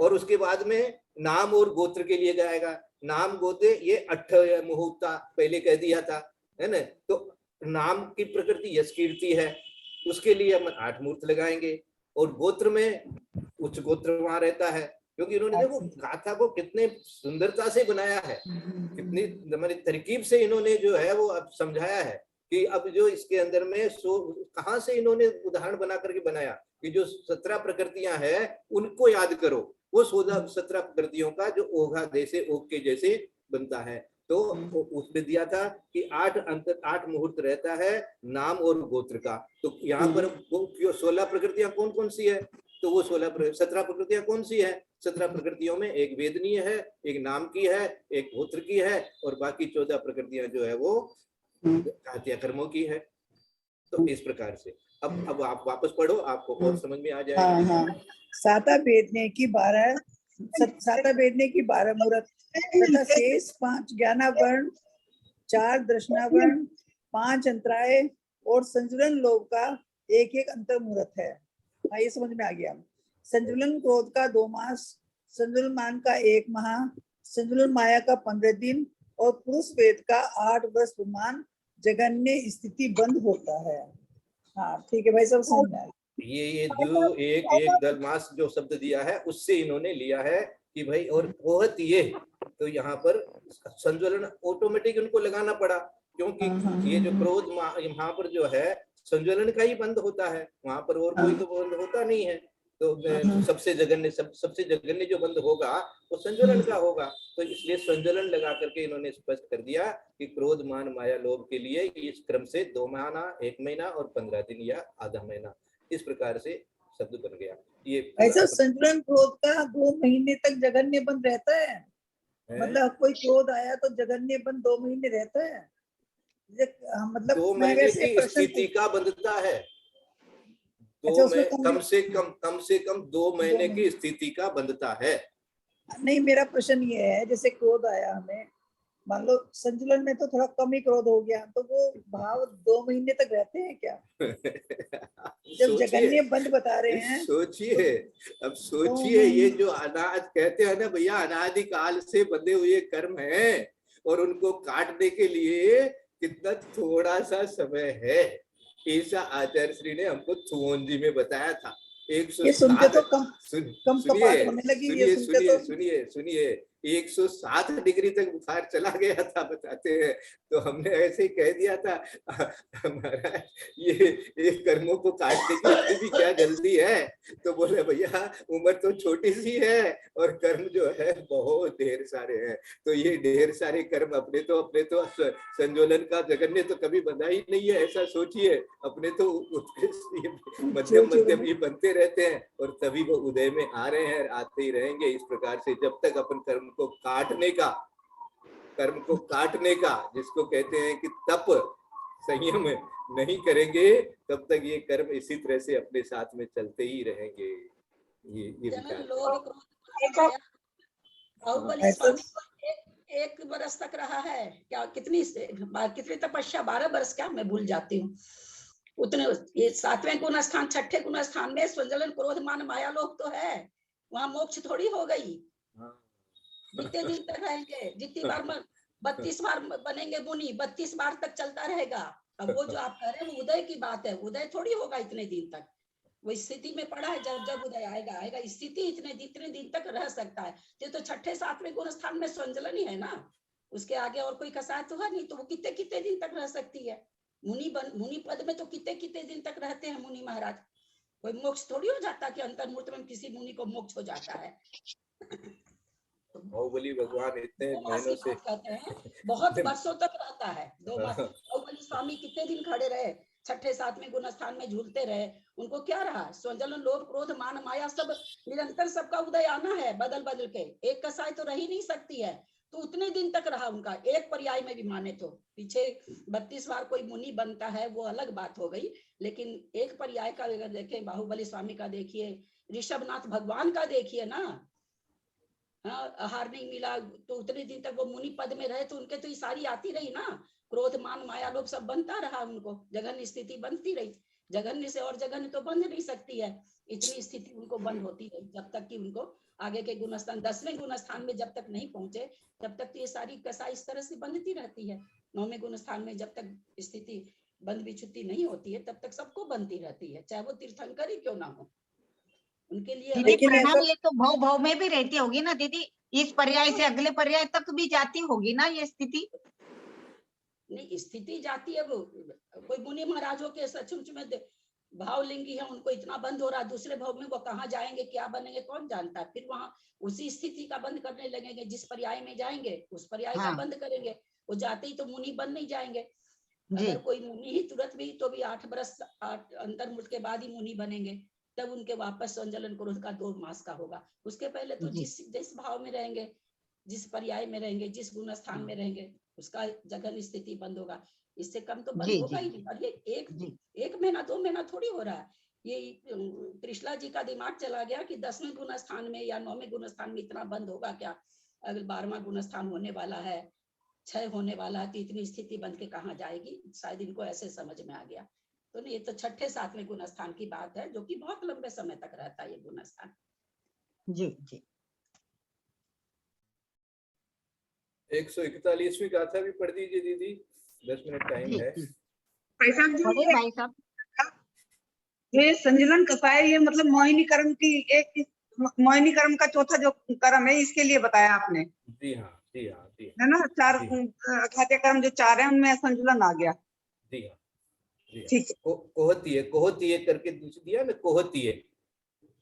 और उसके बाद में नाम और गोत्र के लिए जाएगा, नाम गोत्र ये 8 मुहूर्त पहले कह दिया था, है ना। तो नाम की प्रकृति यश कीर्ति है, उसके लिए हम 8 मुहूर्त लगाएंगे। और गोत्र में उच्च गोत्र वहां रहता है, क्योंकि इन्होंने देखो गाथा को कितने सुंदरता से बनाया है, कितनी हमारी तरकीब से इन्होंने जो है वो अब समझाया है कि अब जो इसके अंदर में कहाँ से इन्होंने उदाहरण बना करके बनाया कि जो 17 प्रकृतियां हैं उनको याद करो, वो 17 प्रकृतियों का जो ओघा जैसे ओघ के जैसे बनता है। तो उसमें दिया था कि 8 मुहूर्त रहता है नाम और गोत्र का। तो यहाँ पर 16 प्रकृतियां कौन कौन सी है, तो वो 17 प्रकृतियां कौन सी है? 17 प्रकृतियों में एक वेदनीय है, एक नाम की है, एक गोत्र की है, और बाकी 14 प्रकृतियां जो है वो घातिया कर्मों की है। तो इस प्रकार से अब आप वापस पढ़ो, आपको और समझ में आ जाएगा। हाँ। साता भेदने की 12 मुहूर्त तथा शेष 5 ज्ञानावरण, 4 दर्शनावरण, 5 अंतराय और संजुलन लोभ का एक अंतर मुहूर्त है। हाँ, ये समझ में आ गया। संजुलन क्रोध का 2 मास, संजुलन मान का 1 माह, संजुलन माया का 15 दिन और पुरुष वेद का 8 वर्ष प्रमाण जगन्य स्थिति बंद होता है। हाँ ठीक है भाई, सब समझ में आ गया। ये जो एक दल मास जो शब्द दिया है उससे इन्होंने लिया है कि भाई, और बहुत ये तो यहाँ पर संज्वलन ऑटोमेटिक उनको लगाना पड़ा, क्योंकि ये जो क्रोध यहाँ पर जो है संज्वलन का ही बंद होता है, वहां पर और कोई तो बंद होता नहीं है। तो सबसे जघन्य जो बंद होगा वो संज्वलन का होगा। तो इसलिए संज्वलन लगा करके इन्होंने स्पष्ट कर दिया कि क्रोध मान माया लोभ के लिए इस क्रम से 2 महीना, 1 महीना और 15 दिन या आधा महीना, इस प्रकार से शब्द बन गया। ये ऐसा संजुलन क्रोध का 2 महीने तक जगन्य बंद रहता है, मतलब कोई क्रोध आया तो जगन्य बंद 2 महीने रहता है। मतलब 2 महीने की स्थिति का बंधता है, कम से कम 2 महीने की स्थिति का बंधता है। नहीं, मेरा प्रश्न ये है, जैसे क्रोध आया हमें, मान लो संजुलन में तो थोड़ा कम ही क्रोध हो गया, तो वो भाव 2 महीने तक रहते हैं क्या? जब जगन्य बंद बता रहे हैं। सोचिए, अब सोचिए, ये जो अनाज कहते हैं ना भैया, अनादिकाल से बंधे हुए कर्म हैं और उनको काटने के लिए कितना थोड़ा सा समय है, ऐसा आचार्य श्री ने हमको थुओंजी में बताया था। 107 डिग्री तक बुखार चला गया था, बताते हैं। तो हमने ऐसे ही कह दिया था, हमारा ये कर्मों को काटने की भी क्या जल्दी है? तो बोले भैया उम्र तो छोटी सी है और कर्म जो है बहुत ढेर सारे हैं। तो ये ढेर सारे कर्म अपने तो संजोलन का जगन्य तो कभी बंधा ही नहीं है, ऐसा सोचिए। अपने तो मध्यम ये बनते रहते हैं और तभी वो उदय में आ रहे हैं, आते ही रहेंगे। इस प्रकार से जब तक अपन कर्म को काटने का जिसको कहते हैं कि तप संयम नहीं करेंगे, तब तक ये कर्म इसी तरह से अपने साथ में चलते ही रहेंगे। ये विचार एक बरस तक रहा है क्या? कितनी तपस्या, 12 वर्ष क्या, मैं भूल जाती हूँ। उतने ये 7वें गुण स्थान, 6ठे गुण स्थान में संजलन क्रोध मान माया लोभ तो है, वहां मोक्ष थोड़ी हो गई। जितने दिन तक रहेंगे, जितनी बार 32 बार बनेंगे मुनि, 32 बार तक चलता रहेगा। अब वो जो आप कह रहे हैं वो उदय की बात है, उदय थोड़ी होगा इतने दिन तक। वो स्थिति में पड़ा है, जब उदय आएगा स्थिति इतने दिन तक रह सकता है। ये तो 6ठे 7वें गुण स्थान में संजलन ही है ना, उसके आगे और कोई कसाय तो है नहीं। तो वो कितने दिन तक रह सकती है? मुनि पद में तो कितने दिन तक रहते हैं मुनि महाराज। कोई मोक्ष थोड़ी हो जाता कि अंतर्मूर्त में किसी मुनि को मोक्ष हो जाता है। बाहुबली भगवान इतने महीनों से कहते हैं बहुत वर्षों तक रहता है। 2 मास बाहुबली स्वामी कितने दिन खड़े रहे, 6ठे 7वें गुण स्थान में झूलते रहे। उनको क्या रहा? संजलन लोभ क्रोध मान माया सब निरंतर, सबका उदय आना है बदल के। एक कसाई तो रह ही नहीं सकती है। तो उतने दिन तक रहा उनका। एक पर्याय में भी माने तो पीछे 32 बार कोई मुनि बनता है वो अलग बात हो गई, लेकिन एक पर्याय का अगर देखें, बाहुबली स्वामी का देखिए ऋषभनाथ भगवान का देखिए ना, हाँ, आहार नहीं मिला तो उतने दिन तक वो मुनि पद में रहे, तो उनके तो ये सारी आती रही ना, क्रोध मान माया लोभ सब बनता रहा, उनको जघन्य स्थिति बनती रही। जघन्य से और जघन्य तो बंध नहीं सकती है, इतनी स्थिति उनको बंद होती रही जब तक कि उनको आगे के गुणस्थान 10वें गुणस्थान में जब तक नहीं पहुंचे तब तक तो ये सारी कसा इस तरह से बंधती रहती है। 9वें गुणस्थान में जब तक स्थिति बंद विच्युति नहीं होती है तब तक सबको बनती रहती है, चाहे वो तीर्थंकर ही क्यों ना हो, उनके लिए दीदी लेकिन प्रणाम, ऐसा- ये तो भव भव में भी रहती होगी ना दीदी, इस पर्याय से अगले पर्याय तक भी जाती होगी ना ये स्थिति। नहीं स्थिति जाती है, वो कोई मुनि महाराजों के सचमुच में भावलिंगी है, उनको इतना बंद हो रहा है, दूसरे भाव में वो कहाँ जाएंगे क्या बनेंगे कौन जानता है, फिर वहां उसी स्थिति का बंद करने लगेंगे, जिस पर्याय में जाएंगे उस पर्याय का हाँ। बंद करेंगे, वो जाते ही तो मुनि बन नहीं जाएंगे। जी अगर कोई मुनि ही तुरंत भी तो भी 8 बरस अंतर्मुख के बाद ही मुनि बनेंगे, तब उनके वापस संजलन क्रोध का 2 मास का होगा, उसके पहले तो जी। जिस भाव में रहेंगे, जिस पर्याय में रहेंगे, जिस गुण स्थान में रहेंगे उसका जघन स्थिति बंद होगा, इससे कम तो बंद जी, होगा जी। ही नहीं। और ये जी। एक महीना 2 महीना थोड़ी हो रहा है, ये त्रिशला जी का दिमाग चला गया कि 10वें गुण स्थान में या 9वें गुण स्थान में इतना बंद होगा क्या, अगर 12वां गुण स्थान होने वाला है, 6 होने वाला है, तो इतनी स्थिति बंद के कहाँ जाएगी, शायद इनको ऐसे समझ में आ गया। तो नहीं, ये तो 6ठे 7वें गुण स्थान की बात है, जो कि बहुत लंबे समय तक रहता है ये गुण स्थान। जी जी 141वीं गाथा भी पढ़ दीजिए दीदी, 10 मिनट टाइम जी है। जी। भाई साहब जी, बड़े भाई साहब, ये संजलन कसाय, ये मतलब मोहिनी कर्म की एक मोहिनी कर्म का चौथा जो कर्म है इसके लिए बताया आपने, जी हाँ जी हाँ जी है ना। 4 जी। खाद्य कर्म जो 4 है उनमें संतुलन आ गया। जी हाँ जी हाँ। ठीक है। कोहती है करके नीचे दिया ना, कोहती है,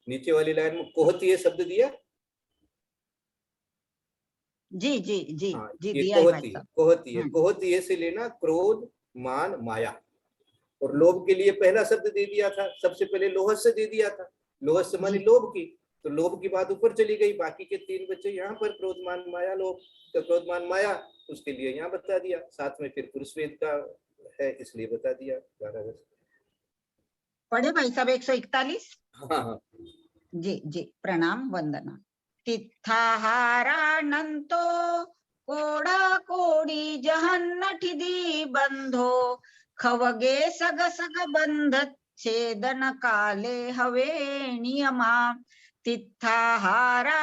नीचे वाली लाइन में कोहती है शब्द दिया। जी जी जी हाँ, जी ये दिया है भाई साहब। कोहती है से लेना क्रोध मान माया, और लोभ के लिए पहला शब्द दे दिया था, सबसे पहले लोहस से दे दिया था, लोहस से मानी जी। लोभ की, तो लोभ की बात ऊपर चली गई, बाकी के 3 बच्चे यहाँ पर क्रोध मान माया लोभ, तो क्रोध मान माया उसके लिए यहाँ बता दिया, साथ में फिर पुरुष वेद का है इसलिए बता दिया 12 वर्ष। पढ़े भाई साहब 141। हाँ हाँ जी जी प्रणाम वंदना। तिथाहारानंतो कोड़ा कोड़ी जहन्नठिदी बंधो खवगे सग सग बंध छेदन काले हवे नियमा। तिथाहारानंतो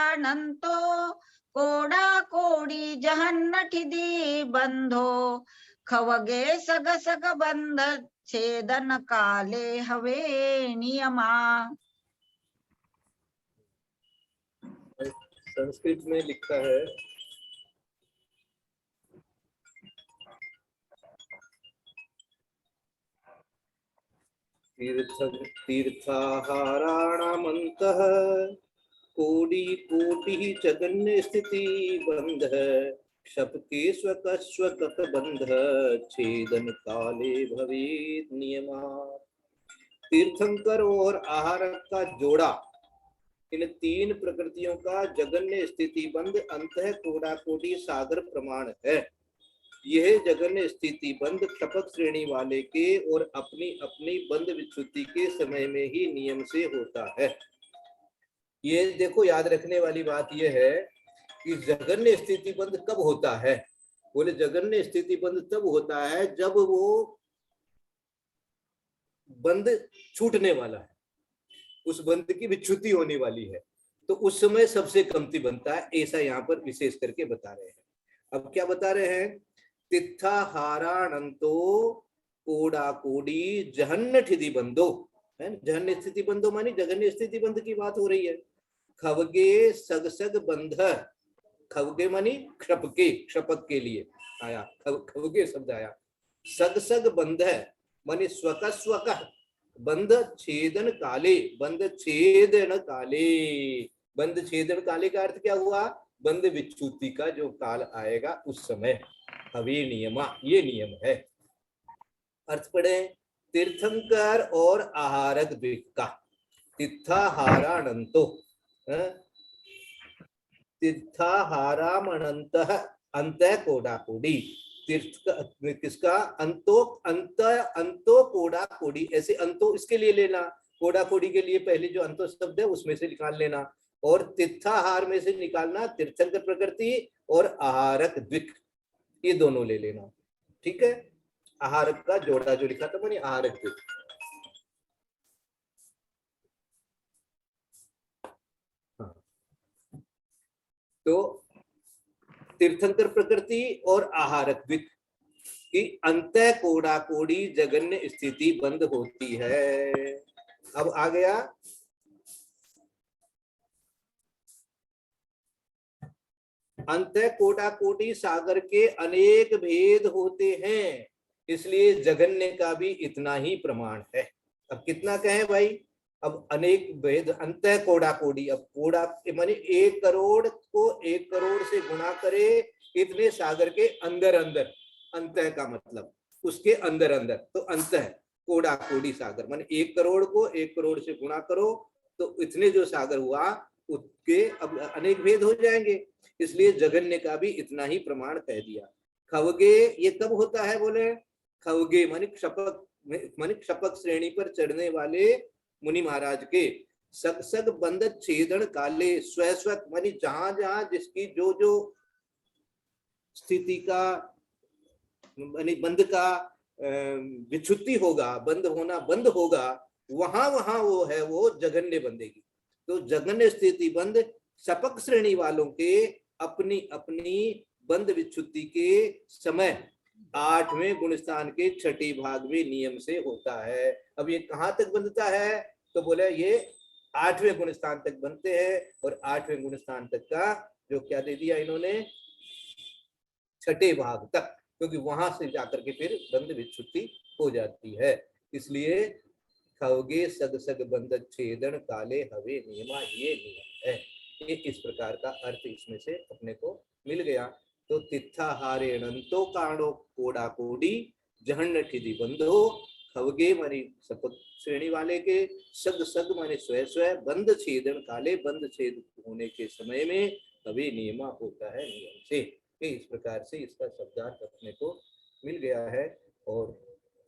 कोड़ा कोड़ी जहन्नठिदी बंधो खवगे सग सग बंध छेदन काले हवे नियमा। संस्कृत में लिखा है, तीर्थाहाराणामन्तः कोटि कोटि जगन्य स्थिति बंध क्षपके स्वकस्वकत बंध छेदन काले भवेद नियमा। तीर्थंकर और आहारक का जोड़ा इन 3 प्रकृतियों का जगन्य स्थिति बंध अंतः कोड़ा कोटि सागर प्रमाण है। यह जगन्य स्थिति बंध क्षपक श्रेणी वाले के और अपनी अपनी बंध विच्युति के समय में ही नियम से होता है। ये देखो याद रखने वाली बात यह है कि जगन्य स्थिति बंध कब होता है, बोले जगन्य स्थिति बंध तब होता है जब वो बंध छूटने वाला है, उस बंध की विच्युति होने वाली है, तो उस समय सबसे कमती बनता है, ऐसा यहाँ पर विशेष करके बता रहे हैं। अब क्या बता रहे हैं, तिथाहारानंतो कोड़ा कोड़ी जहन्य ठिधि बंधो, है जहन्य स्थिति बंधो मानी जगन्य स्थिति बंध की बात हो रही है। खवगे सग सग बंध, खवगे मानी क्षपके, क्षपक के लिए आया, खवगे शब्द आया। सग सग बंध मानी स्वक स्वक बंध छेदन काले, बंध छेदन काले, बंध छेदन काले का अर्थ क्या हुआ, बंध विच्युति का जो काल आएगा उस समय हवे नियमा, ये नियम है। अर्थ पढ़े, तीर्थंकर और आहारक द्विक का, तीर्थाहारानंतो, तीर्थाहारामनंतः अंतः कोड़ा कोड़ी, तीर्थ किसका, अंतो अंत अंतो कोड़ा कोड़ी, ऐसे अंतो इसके लिए लेना कोड़ा कोड़ी के लिए पहले जो अंत शब्द है उसमें से निकाल लेना, और तिथाहार में से निकालना तीर्थंकर प्रकृति और आहारक द्विक, ये दोनों ले लेना। ठीक है, आहारक का जोड़ा जो लिखा था मैंने, आहारक द्विक। हाँ, तो तीर्थंकर प्रकृति और आहारक द्विक की अंत कोड़ा कोड़ी जगन्य स्थिति बंद होती है। अब आ गया अंत कोटा कोटि सागर के अनेक भेद होते हैं, इसलिए जगन्य का भी इतना ही प्रमाण है। अब कितना कहें भाई, अब अनेक भेद अंत कोड़ा कोड़ी, अब कोड़ा माने 1 करोड़ को 1 करोड़ से गुणा करे, इतने सागर के अंदर अंदर, अंत का मतलब उसके अंदर अंदर, तो अंत है कोड़ा कोड़ी सागर माने 1 करोड़ को 1 करोड़ से गुणा करो तो इतने जो सागर हुआ उसके अब अनेक भेद हो जाएंगे, इसलिए जगन्य का भी इतना ही प्रमाण कह दिया। खवगे ये कब होता है बोले, खवगे माने क्षपक श्रेणी पर चढ़ने वाले मुनि महाराज के सग सग बंद छेदन काले स्व स्व मानी जहां जहां जिसकी जो जो स्थिति का मानी बंद का विच्छुत्ति होगा, बंद होना बंद होगा, वहां वहां वो है वो जगन्य बंदेगी। तो जगन्य स्थिति बंद सपक श्रेणी वालों के अपनी अपनी बंद विच्छुत्ति के समय 8वें गुणस्थान के 6ठे भाग में नियम से होता है। अब ये कहाँ तक बंधता है, तो बोले ये 8वें गुणस्थान तक बनते हैं, और 8वें गुणस्थान तक का जो क्या दे दिया इन्होंने, 6ठे भाग तक, क्योंकि वहां से जाकर के फिर बंद विच्छुत्ति हो जाती है। इसलिए खवगे सग सग बंद छेदन काले हवे नियमा, ये नियम है। ये इस प्रकार का अर्थ इसमें से अपने को मिल गया। तो तिथाहारे अनंतो कांडो कोड़ा कोडी जहन्न ठिदी बंधो, खवगे मानी सपक श्रेणी वाले के, सग सग माने स्वय स्वय, बंद छेदन काले बंद छेद होने के समय में हवे नियमा होता है नियम से। इस प्रकार से इसका शब्दार्थ अपने को मिल गया है, और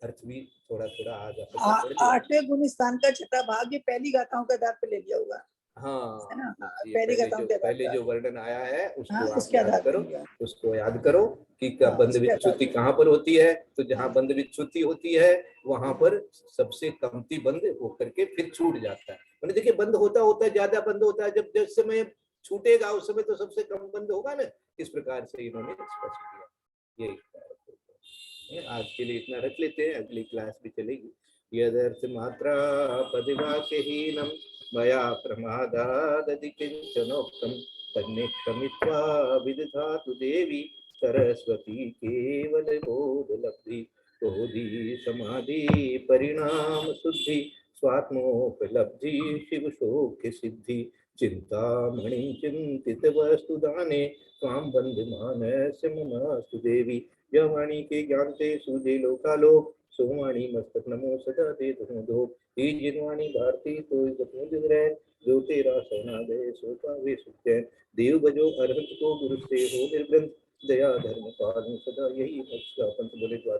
अर्थ भी थोड़ा थोड़ा आ जाता है। 8वें गुण स्थान का 6ठा भाग ये पहली गाथाओं के आधार पर ले लिया होगा। हाँ, है ना, पहले जो वर्णन आया है उसको हाँ, आप याद करो, उसको याद करो कि बंद विच्छुत्ति कहाँ पर होती है। तो जहाँ बंद विच्छुत्ति होती है वहां पर सबसे कमती बंद होकर के फिर छूट जाता है। मैंने देखिए बंद होता होता ज्यादा बंद होता है, जब जिस समय छूटेगा उस समय तो सबसे कम बंद होगा ना। इस प्रकार से इन्होंने स्पष्ट किया। यही आज के लिए इतना रख लेते हैं, अगली क्लास भी चलेगी। यदर्थ मात्रा पदिवाक्यहीनम मया प्रमादादति किंचनोक्तम तन्निक्षमित्वा विदधातु देवी सरस्वती केवल बोध लब्धि बोधि समाधि परिणाम शुद्धि स्वात्मोपलब्धि शिव शोक्य सिद्धि चिंतामणि चिंतित वस्तु दाने स्वाम बंधमानस्य ममास्तु देवी। यह वाणी के ज्ञान से सूझे लोकालोक, सोवाणी मस्तक नमो सदा दे धो। ही जिनवाणी भारती तो रह, जो तेरा शरणा गए सो पावे सुख चैन। देव बजो अरहंत को गुरु से हो निर्ग्रंथ, दया धर्म पालन सदा यही भक्त का पंथ बोले द्वार।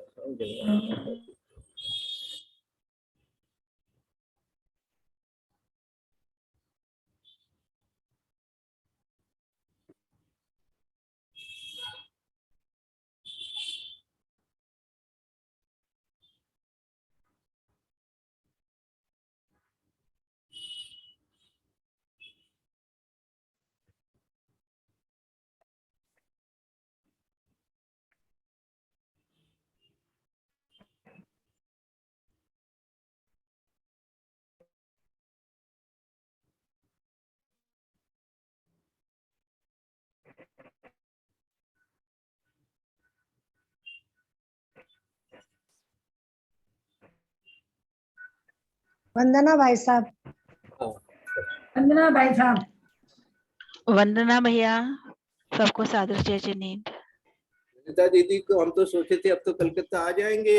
वंदना भाई साहब। वंदना भाई साहब। वंदना भैया, सबको सादर जय जिनेंद्र। ललिता दीदी को हम तो सोचे थे अब तो कलकत्ता आ जाएंगे।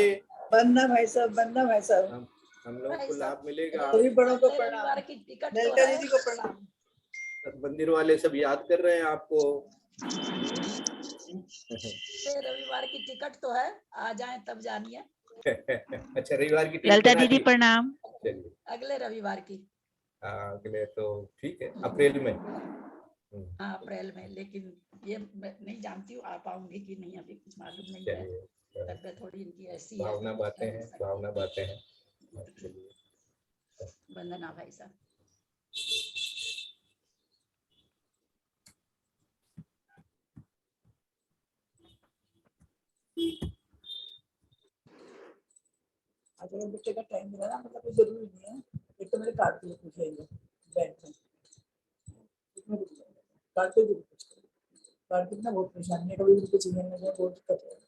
वंदना भाई साहब, वंदना भाई साहब, हम लोगों को लाभ मिलेगा। सभी बड़ों को प्रणाम, ललिता दीदी को प्रणाम। मंदिर वाले सब याद कर रहे हैं आपको। रविवार की टिकट तो है, आ जाएं तब जानिए। अच्छा, रविवार की टिकट ललिता बना दीदी दी? प्रणाम। चलिए, अगले रविवार की। अगले तो ठीक है, अप्रैल में। हाँ अप्रैल में, लेकिन ये मैं नहीं जानती हूँ आ पाऊंगी कि नहीं, अभी कुछ मालूम नहीं है। चलिए, तबीयत थोड़ी इनकी ऐसी है। भावना बातें हैं, भावना बातें हैं। चलिए, वंदना भाई साहब। अगर बच्चे का टाइम मिला ना, मतलब कोई जरूरी नहीं है। एक तो मेरे कार्ड के लिए पूछेंगे बैंक में, कार्ड पे भी कार्ड कितना बहुत परेशानी है, कभी भी कुछ चाहिए नहीं, बहुत दिक्कत है।